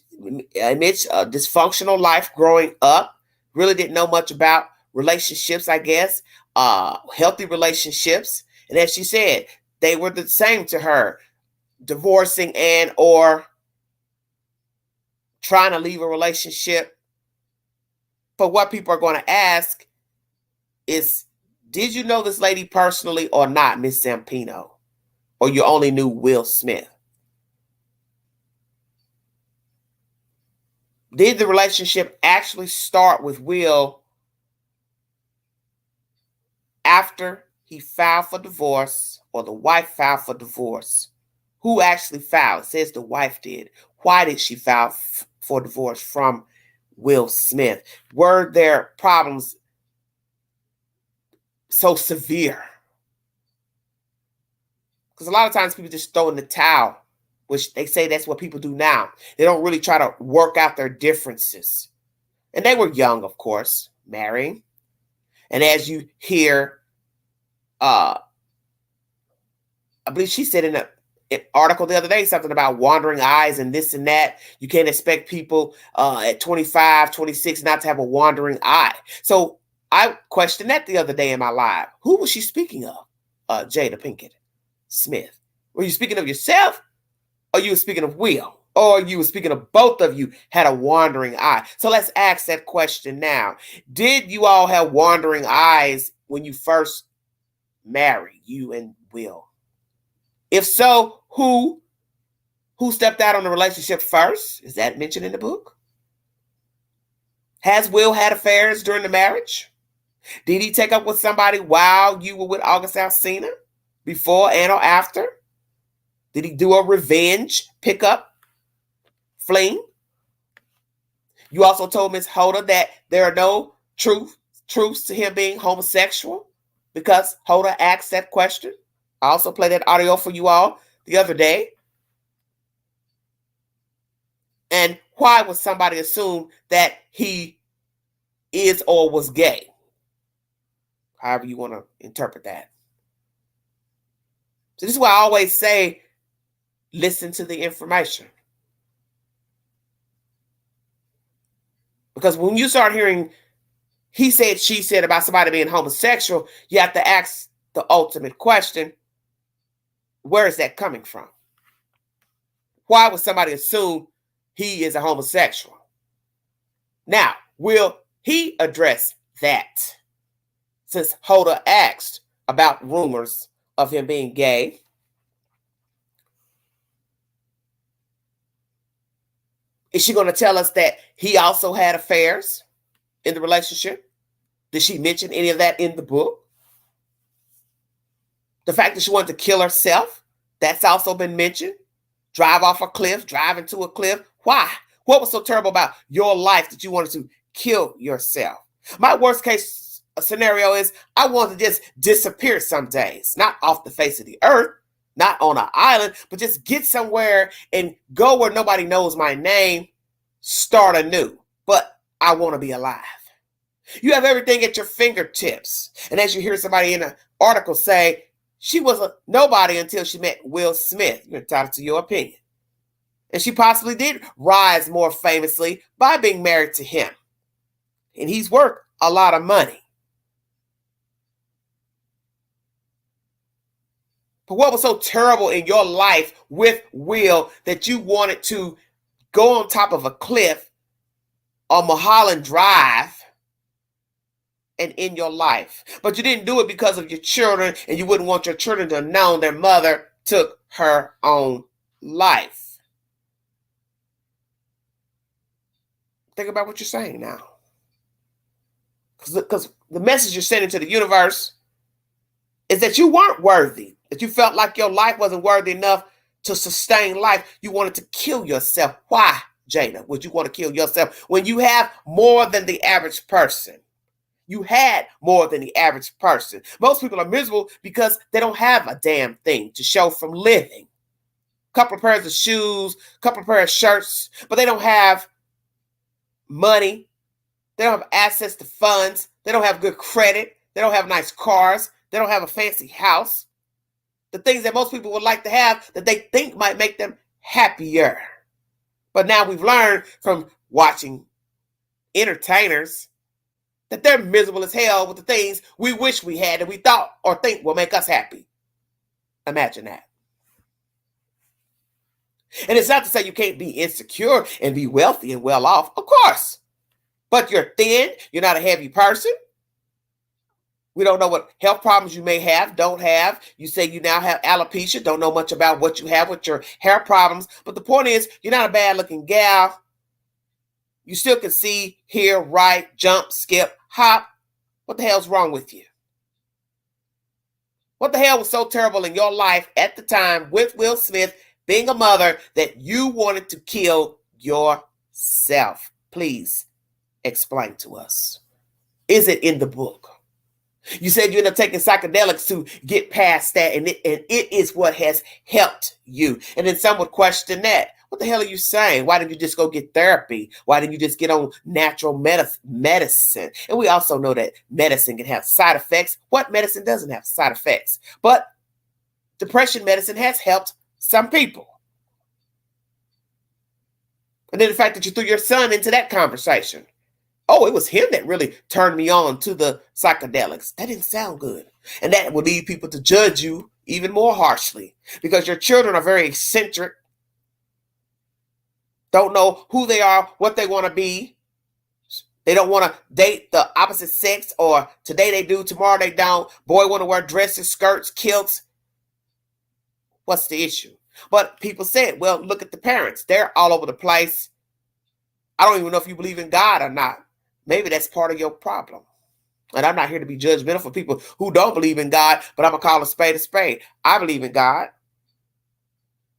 admits a dysfunctional life growing up. Really didn't know much about relationships, I guess. Healthy relationships. And as she said, they were the same to her. Divorcing and or trying to leave a relationship. But what people are going to ask is, did you know this lady personally or not, Miss Zampino? Or you only knew Will Smith? Did the relationship actually start with Will after he filed for divorce, or the wife filed for divorce? Who actually filed? It says the wife did. Why did she file for divorce from Will Smith? Were there problems so severe? Because a lot of times people just throw in the towel, which they say that's what people do now. They don't really try to work out their differences. And they were young, of course, marrying. And as you hear, I believe she said in an article the other day something about wandering eyes and this and that. You can't expect people at 25, 26 not to have a wandering eye. So I questioned that the other day in my live. Who was she speaking of? Jada Pinkett Smith. Were you speaking of yourself? Or you were speaking of Will? Or you were speaking of both of you had a wandering eye? So let's ask that question now. Did you all have wandering eyes when you first married, you and Will? If so, who stepped out on the relationship first? Is that mentioned in the book? Has Will had affairs during the marriage? Did he take up with somebody while you were with August Alsina? Before and or after? Did he do a revenge pickup fling? You also told Ms. Hoda that there are no truths to him being homosexual because Hoda asked that question I also played that audio for you all the other day. And why would somebody assume that he is or was gay? However you want to interpret that. So this is why I always say, listen to the information. Because when you start hearing he said, she said about somebody being homosexual, you have to ask the ultimate question, where is that coming from? Why would somebody assume he is a homosexual? Now, will he address that? Since Hoda asked about rumors of him being gay, is she going to tell us that he also had affairs in the relationship? Did she mention any of that in the book? The fact that she wanted to kill herself, that's also been mentioned. Drive off a cliff, drive into a cliff. Why? What was so terrible about your life that you wanted to kill yourself? My worst case scenario is I want to just disappear some days, not off the face of the earth, not on an island, but just get somewhere and go where nobody knows my name, start anew. But I want to be alive. You have everything at your fingertips. And as you hear somebody in an article say, she was a nobody until she met Will Smith. You're entitled to your opinion. And she possibly did rise more famously by being married to him. And he's worth a lot of money. But what was so terrible in your life with Will that you wanted to go on top of a cliff on Mulholland Drive and end your life? But you didn't do it because of your children, and you wouldn't want your children to know their mother took her own life. Think about what you're saying now. Because the message you're sending to the universe is that you weren't worthy, that you felt like your life wasn't worthy enough to sustain life. You wanted to kill yourself. Why, Jada, would you want to kill yourself when you have more than the average person? You had more than the average person. Most people are miserable because they don't have a damn thing to show from living. A couple of pairs of shoes, a couple of pairs of shirts, but they don't have money. They don't have access to funds. They don't have good credit. They don't have nice cars. They don't have a fancy house. The things that most people would like to have that they think might make them happier. But now we've learned from watching entertainers that they're miserable as hell with the things we wish we had that we thought or think will make us happy. Imagine that. And it's not to say you can't be insecure and be wealthy and well off. Of course. But you're thin. You're not a heavy person. We don't know what health problems you may have, don't have. You say you now have alopecia. Don't know much about what you have with your hair problems. But the point is, you're not a bad looking gal. You still can see, hear, write, jump, skip, hop. What the hell's wrong with you? What the hell was so terrible in your life at the time with Will Smith being a mother that you wanted to kill yourself? Please explain to us. Is it in the book? You said you end up taking psychedelics to get past that, and it is what has helped you. And then some would question that. What the hell are you saying? Why didn't you just go get therapy? Why didn't you just get on natural medicine? And we also know that medicine can have side effects. What medicine doesn't have side effects? But depression medicine has helped some people. And then the fact that you threw your son into that conversation. Oh, it was him that really turned me on to the psychedelics. That didn't sound good. And that would lead people to judge you even more harshly because your children are very eccentric. Don't know who they are, what they want to be. They don't want to date the opposite sex, or today they do, tomorrow they don't. Boy want to wear dresses, skirts, kilts. What's the issue? But people said, well, look at the parents. They're all over the place. I don't even know if you believe in God or not. Maybe that's part of your problem. And I'm not here to be judgmental for people who don't believe in God, but I'm going to call a spade a spade. I believe in God.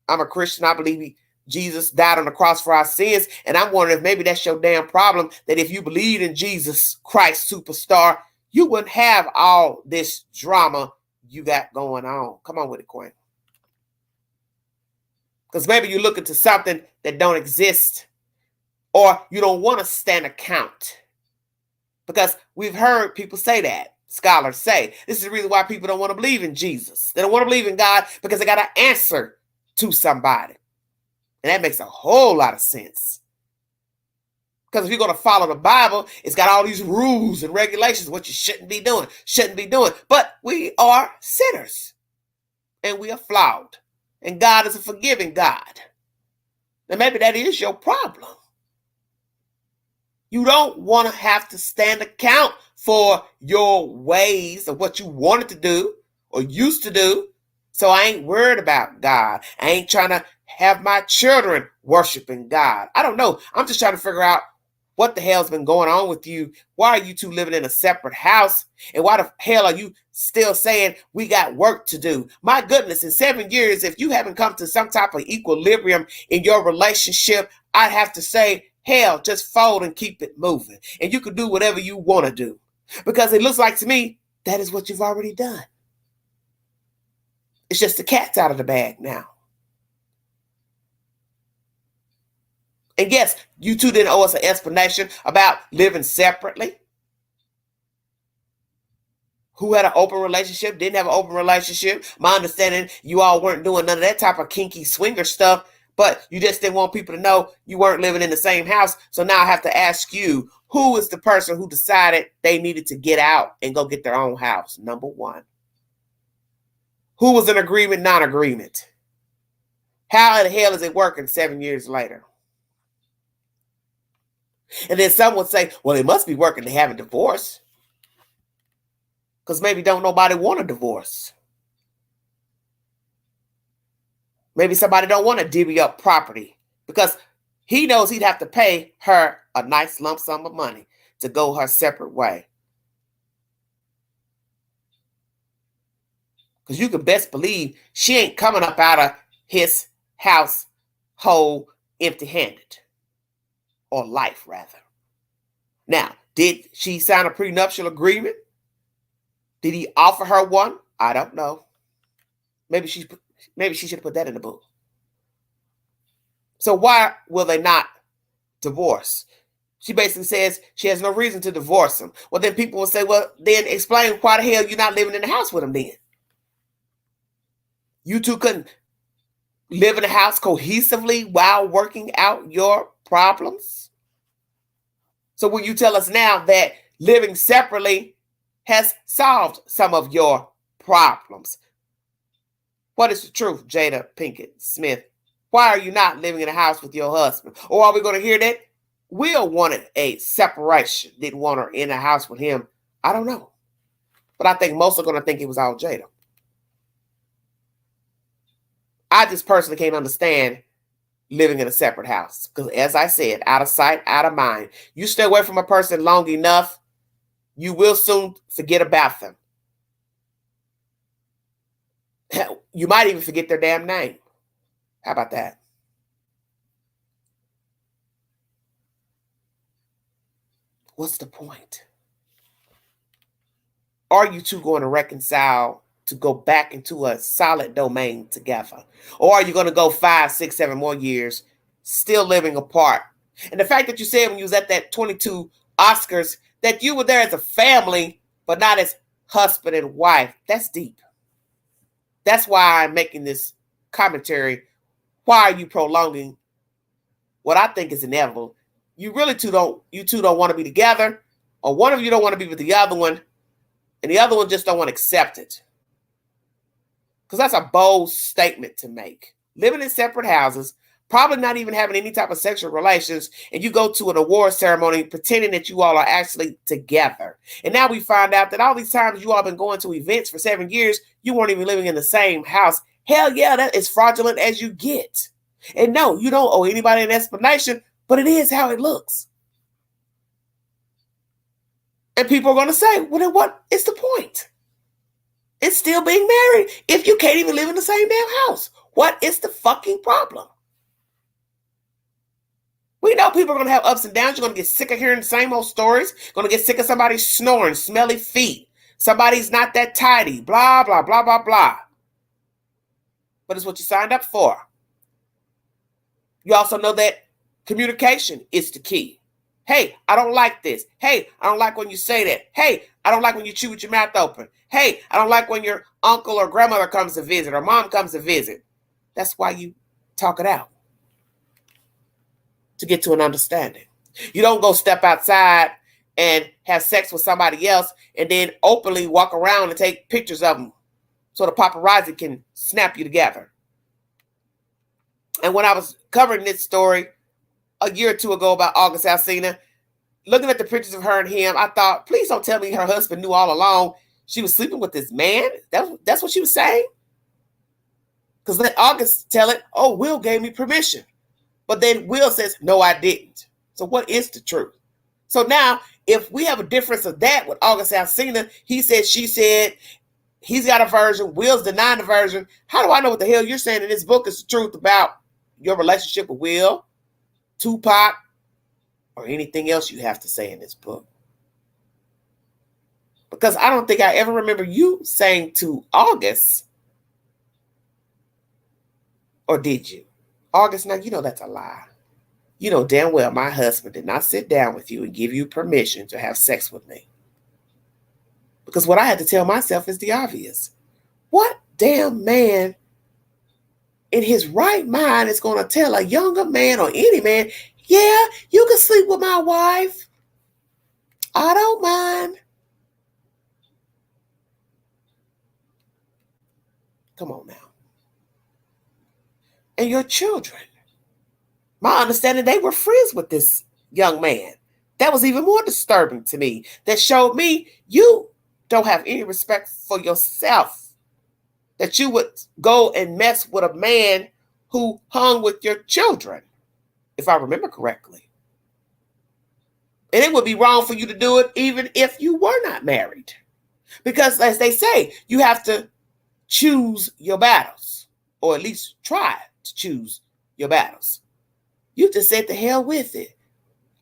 I'm a Christian. I believe Jesus died on the cross for our sins. And I'm wondering if maybe that's your damn problem, that if you believed in Jesus Christ superstar, you wouldn't have all this drama you got going on. Come on with it, Queen. Because maybe you're looking to something that don't exist, or you don't want to stand account. Because we've heard people say that. Scholars say this is the reason why people don't want to believe in Jesus. They don't want to believe in God because they got to answer to somebody. And that makes a whole lot of sense. Because if you're going to follow the Bible, it's got all these rules and regulations, what you shouldn't be doing. But we are sinners. And we are flawed. And God is a forgiving God. And maybe that is your problem. You don't want to have to stand account for your ways of what you wanted to do or used to do. So I ain't worried about God. I ain't trying to have my children worshiping God. I don't know. I'm just trying to figure out what the hell's been going on with you. Why are you two living in a separate house? And why the hell are you still saying we got work to do? My goodness, in 7 years, if you haven't come to some type of equilibrium in your relationship, I'd have to say, hell, just fold and keep it moving. And you can do whatever you want to do. Because it looks like to me, that is what you've already done. It's just the cat's out of the bag now. And yes, you two didn't owe us an explanation about living separately. Who had an open relationship, didn't have an open relationship. My understanding, you all weren't doing none of that type of kinky swinger stuff, but you just didn't want people to know you weren't living in the same house. So now I have to ask you, who is the person who decided they needed to get out and go get their own house? Number one. Who was in agreement, non-agreement? How the hell is it working 7 years later? And then some would say, well, it must be working. They haven't divorced. Because maybe don't nobody want a divorce. Maybe somebody don't want to divvy up property because he knows he'd have to pay her a nice lump sum of money to go her separate way. Because you can best believe she ain't coming up out of his house whole empty-handed. Or life, rather. Now, did she sign a prenuptial agreement? Did he offer her one? I don't know. Maybe she should have put that in the book. So why will they not divorce? She basically says she has no reason to divorce him. Well, then people will say, well, then explain why the hell you're not living in the house with him then. You two couldn't live in the house cohesively while working out your problems? So will you tell us now that living separately has solved some of your problems? What is the truth, Jada Pinkett Smith? Why are you not living in a house with your husband? Or are we going to hear that Will wanted a separation, didn't want her in a house with him? I don't know. But I think most are going to think it was all Jada. I just personally can't understand living in a separate house. Because as I said, out of sight, out of mind. You stay away from a person long enough, you will soon forget about them. You might even forget their damn name. How about that? What's the point? Are you two going to reconcile to go back into a solid domain together? Or are you going to go 5, 6, 7 more years still living apart? And the fact that you said when you was at that 22 Oscars that you were there as a family, but not as husband and wife, that's deep. That's why I'm making this commentary. Why are you prolonging what I think is inevitable? You two don't want to be together, or one of you don't want to be with the other one, and the other one just don't want to accept it. Because that's a bold statement to make. Living in separate houses, probably not even having any type of sexual relations, and you go to an award ceremony pretending that you all are actually together. And now we find out that all these times you all been going to events for 7 years, you weren't even living in the same house. Hell yeah, that is fraudulent as you get. And no, you don't owe anybody an explanation, but it is how it looks. And people are going to say, well, then what is the point? It's still being married if you can't even live in the same damn house. What is the fucking problem? We know people are going to have ups and downs. You're going to get sick of hearing the same old stories. You're going to get sick of somebody snoring, smelly feet, Somebody's not that tidy, blah, blah, blah, blah, blah. But it's what you signed up for. You also know that communication is the key. Hey, I don't like this. Hey, I don't like when you say that. Hey, I don't like when you chew with your mouth open. Hey, I don't like when your uncle or grandmother comes to visit or mom comes to visit. That's why you talk it out, to get to an understanding. You don't go step outside and have sex with somebody else and then openly walk around and take pictures of them so the paparazzi can snap you together. And when I was covering this story a year or two ago about August Alsina, looking at the pictures of her and him, I thought, please don't tell me her husband knew all along she was sleeping with this man. That's what she was saying? Because let August tell it, oh, Will gave me permission. But then Will says, no, I didn't. So what is the truth? So now, if we have a difference of that with August Alsina, he said, she said, he's got a version, Will's denying the version. How do I know what the hell you're saying in this book is the truth about your relationship with Will, Tupac, or anything else you have to say in this book? Because I don't think I ever remember you saying to August, or did you? August, now you know that's a lie. You know damn well my husband did not sit down with you and give you permission to have sex with me. Because what I had to tell myself is the obvious. What damn man in his right mind is going to tell a younger man or any man, yeah, you can sleep with my wife. I don't mind. Come on now. And your children. My understanding, they were friends with this young man. That was even more disturbing to me. That showed me you don't have any respect for yourself. That you would go and mess with a man who hung with your children, if I remember correctly. And it would be wrong for you to do it even if you were not married. Because as they say, you have to choose your battles, or at least try to choose your battles. You just said the hell with it.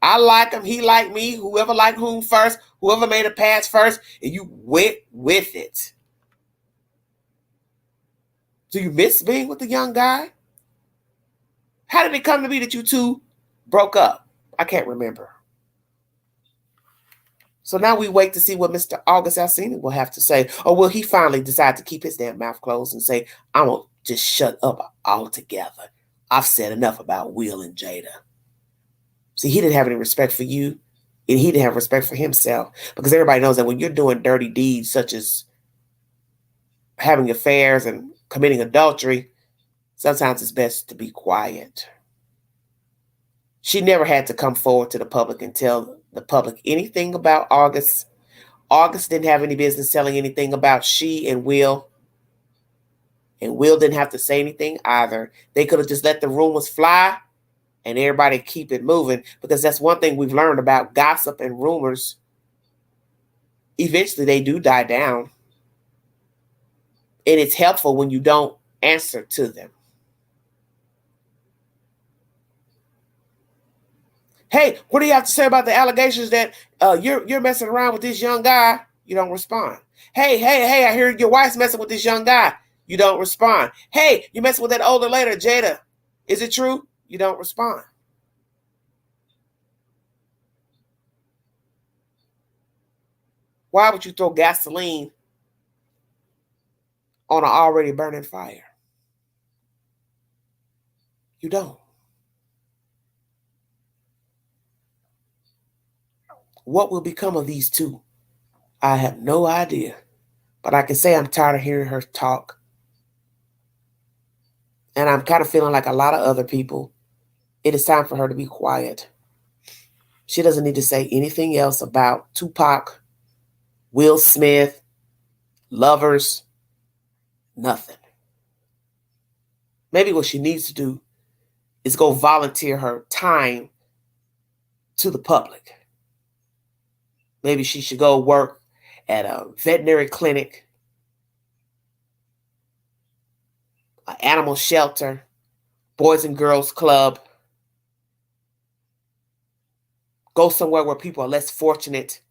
I like him, he liked me, whoever liked whom first, whoever made a pass first, and you went with it. Do you miss being with the young guy? How did it come to be that you two broke up? I can't remember. So now we wait to see what Mr. August Alsina will have to say. Or will he finally decide to keep his damn mouth closed and say, I'm going to just shut up altogether. I've said enough about Will and Jada. See, he didn't have any respect for you, and he didn't have respect for himself. Because everybody knows that when you're doing dirty deeds such as having affairs and committing adultery, sometimes it's best to be quiet. She never had to come forward to the public and tell the public anything about August. August didn't have any business telling anything about she and Will. And Will didn't have to say anything either. They could have just let the rumors fly and everybody keep it moving, because that's one thing we've learned about gossip and rumors. Eventually they do die down. And it's helpful when you don't answer to them. Hey, what do you have to say about the allegations that you're messing around with this young guy? You don't respond. Hey, I hear your wife's messing with this young guy. You don't respond. Hey, you're messing with that older lady, Jada. Is it true? You don't respond. Why would you throw gasoline on an already burning fire? You don't. What will become of these two? I have no idea. But I can say I'm tired of hearing her talk. And I'm kind of feeling like a lot of other people. It is time for her to be quiet. She doesn't need to say anything else about Tupac, Will Smith, lovers, nothing. Maybe what she needs to do is go volunteer her time to the public. Maybe she should go work at a veterinary clinic, an animal shelter, Boys and Girls Club. Go somewhere where people are less fortunate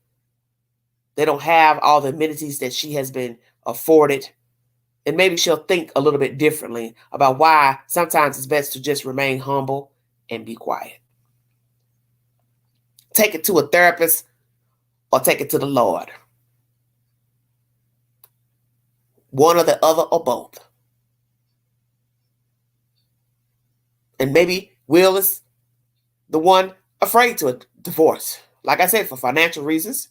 They don't have all the amenities that she has been afforded. And maybe she'll think a little bit differently about why sometimes it's best to just remain humble and be quiet. Take it to a therapist or take it to the Lord. One or the other or both. And maybe Will is the one afraid to a divorce. Like I said, for financial reasons.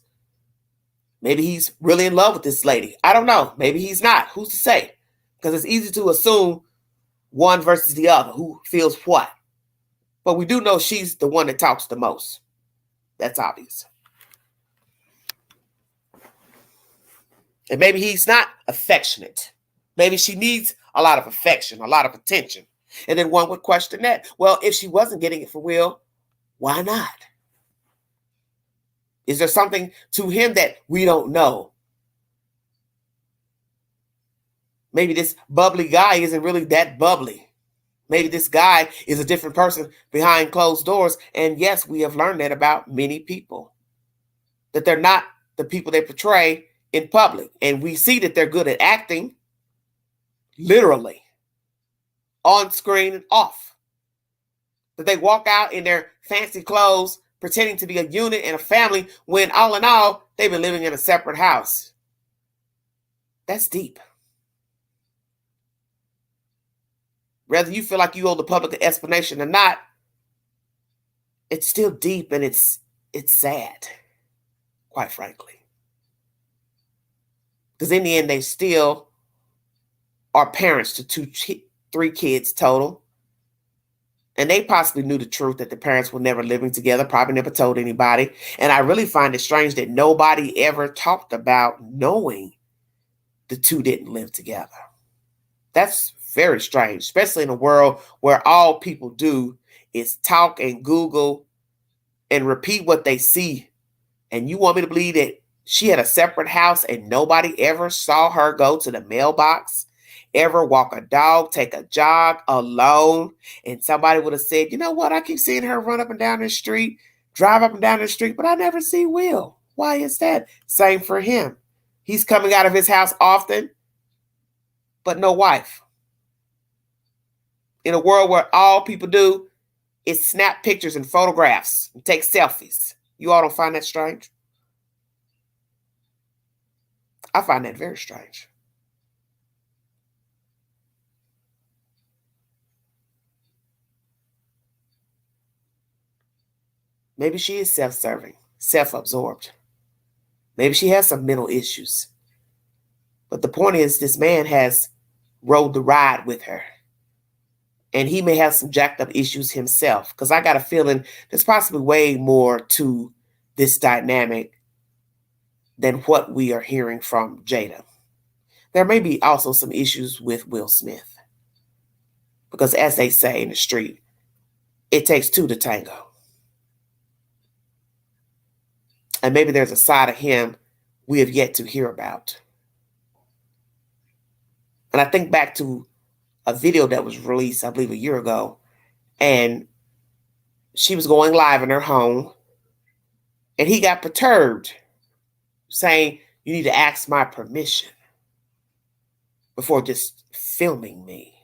Maybe he's really in love with this lady. I don't know. Maybe he's not. Who's to say? Because it's easy to assume one versus the other, who feels what. But we do know she's the one that talks the most. That's obvious. And maybe he's not affectionate. Maybe she needs a lot of affection, a lot of attention. And then one would question that. Well, if she wasn't getting it from Will, why not? Is there something to him that we don't know? Maybe this bubbly guy isn't really that bubbly. Maybe this guy is a different person behind closed doors. And yes, we have learned that about many people. That they're not the people they portray in public. And we see that they're good at acting, literally, on screen and off. That they walk out in their fancy clothes, pretending to be a unit and a family, when all in all, they've been living in a separate house. That's deep. Whether you feel like you owe the public an explanation or not, it's still deep and it's sad, quite frankly. Because in the end, they still are parents to 3 kids total. And they possibly knew the truth that the parents were never living together, probably never told anybody. And I really find it strange that nobody ever talked about knowing the two didn't live together. That's very strange, especially in a world where all people do is talk and Google and repeat what they see. And you want me to believe that she had a separate house and nobody ever saw her go to the mailbox, ever walk a dog, take a jog alone, and somebody would have said, you know what, I keep seeing her run up and down the street, drive up and down the street, but I never see Will. Why is that? Same for him. He's coming out of his house often, but no wife. In a world where all people do is snap pictures and photographs and take selfies. You all don't find that strange? I find that very strange. Maybe she is self-serving, self-absorbed. Maybe she has some mental issues. But the point is, this man has rode the ride with her. And he may have some jacked up issues himself. Because I got a feeling there's possibly way more to this dynamic than what we are hearing from Jada. There may be also some issues with Will Smith. Because as they say in the street, it takes 2 to tango. And maybe there's a side of him we have yet to hear about. And I think back to a video that was released, I believe, a year ago. And she was going live in her home. And he got perturbed, saying, you need to ask my permission before just filming me.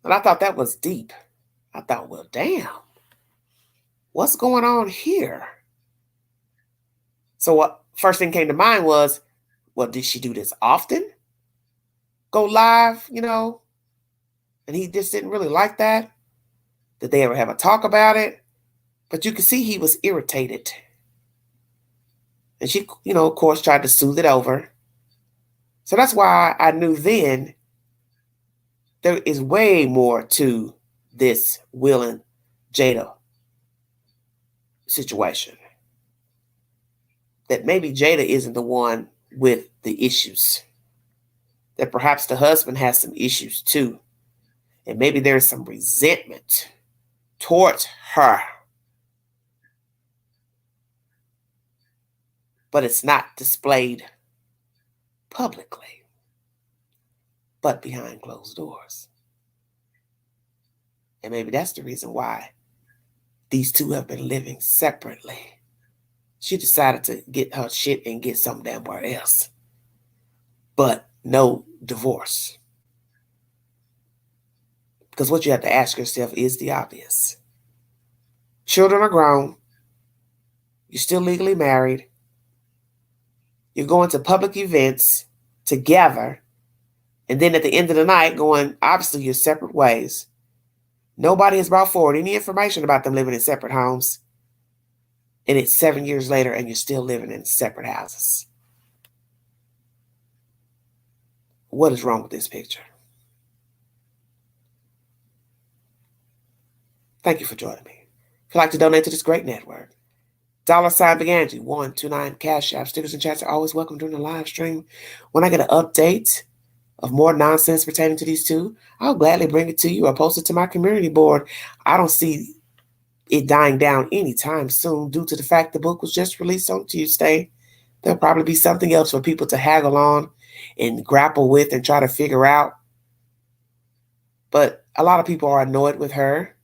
And I thought that was deep. I thought, well, damn. What's going on here? So what first thing came to mind was, well, did she do this often? Go live, And he just didn't really like that. Did they ever have a talk about it? But you could see he was irritated. And she, of course, tried to soothe it over. So that's why I knew then there is way more to this Will and Jada situation. That maybe Jada isn't the one with the issues. That perhaps the husband has some issues too. And maybe there's some resentment towards her. But it's not displayed publicly, but behind closed doors. And maybe that's the reason why these two have been living separately She decided to get her shit and get some damn where else. But no divorce. Because what you have to ask yourself is the obvious. Children are grown. You're still legally married. You're going to public events together. And then at the end of the night, going, obviously, your separate ways. Nobody has brought forward any information about them living in separate homes. And it's 7 years later and you're still living in separate houses. What is wrong with this picture? Thank you for joining me. If you'd like to donate to this great network, $Big Angie 129 Cash App. Stickers and chats are always welcome during the live stream. When I get an update of more nonsense pertaining to these two, I'll gladly bring it to you or post it to my community board. I don't see it dying down anytime soon due to the fact the book was just released on Tuesday. There'll probably be something else for people to haggle on and grapple with and try to figure out. But a lot of people are annoyed with her.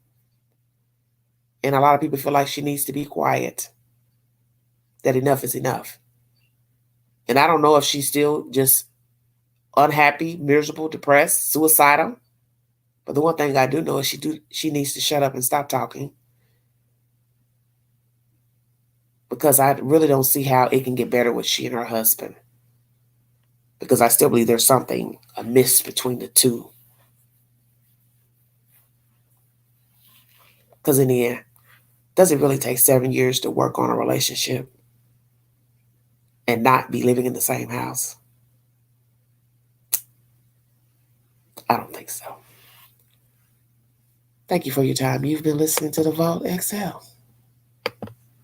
And a lot of people feel like she needs to be quiet. That enough is enough. And I don't know if she's still just unhappy, miserable, depressed, suicidal. But the one thing I do know is she needs to shut up and stop talking. Because I really don't see how it can get better with she and her husband. Because I still believe there's something amiss between the two. Because in the end, does it really take 7 years to work on a relationship and not be living in the same house? I don't think so. Thank you for your time. You've been listening to The Vault XL.